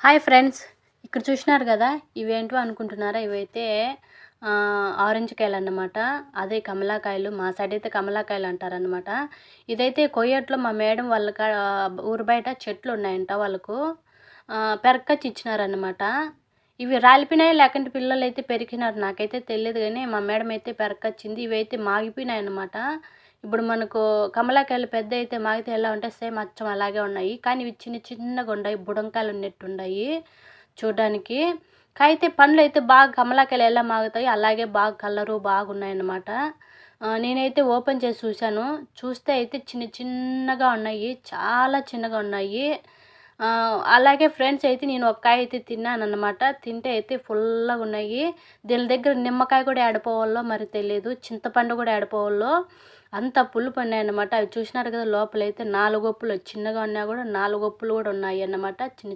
Hi friends, ఇక్కడ చూసినారు కదా, ఇవేంటో అనుకుంటున్నారా? ఇవైతే ఆరెంజ్ కాయలు అన్నమాట. అదే కమలాకాయలు, మా సైడ్ అయితే కమలాకాయలు అంటారనమాట. ఇదైతే కొయ్యట్లో మా మేడం వాళ్ళ ఊరు బయట చెట్లు ఉన్నాయంట వాళ్ళకు. పెరక్కచ్చి ఇచ్చినారనమాట. ఇవి రాలిపోయినాయి, లేకుంటే పిల్లలు అయితే పెరిగినారు, నాకైతే తెలియదు. కానీ మా మేడం అయితే పెరక్కచ్చింది. ఇవైతే మాగిపోయినాయి అనమాట. ఇప్పుడు మనకు కమలాకాయలు పెద్ద అయితే మాగితే ఎలా ఉంటాయి, సేమ్ అచ్చం అలాగే ఉన్నాయి. కానీ ఇవి చిన్న చిన్నగా ఉన్నాయి, బుడంకాయలు ఉన్నట్టు ఉన్నాయి చూడడానికి. అయితే పండ్లు అయితే బాగా కమలాకాయలు ఎలా మాగుతాయి అలాగే బాగా కలరు బాగున్నాయన్నమాట. నేనైతే ఓపెన్ చేసి చూశాను. చూస్తే అయితే చిన్న చిన్నగా ఉన్నాయి, చాలా చిన్నగా ఉన్నాయి. అలాగే ఫ్రెండ్స్ అయితే నేను ఒక కాయ అయితే తిన్నానన్నమాట. తింటే అయితే ఫుల్గా ఉన్నాయి. దీని దగ్గర నిమ్మకాయ కూడా ఏడిపోవాలో మరి తెలియదు, చింతపండు కూడా ఏడిపోవాలో, అంత పులుపు ఉన్నాయన్నమాట. అవి చూసినారు కదా, లోపలైతే 4 గొప్పులు చిన్నగా ఉన్నా కూడా 4 గొప్పులు కూడా ఉన్నాయి అన్నమాట. చిన్న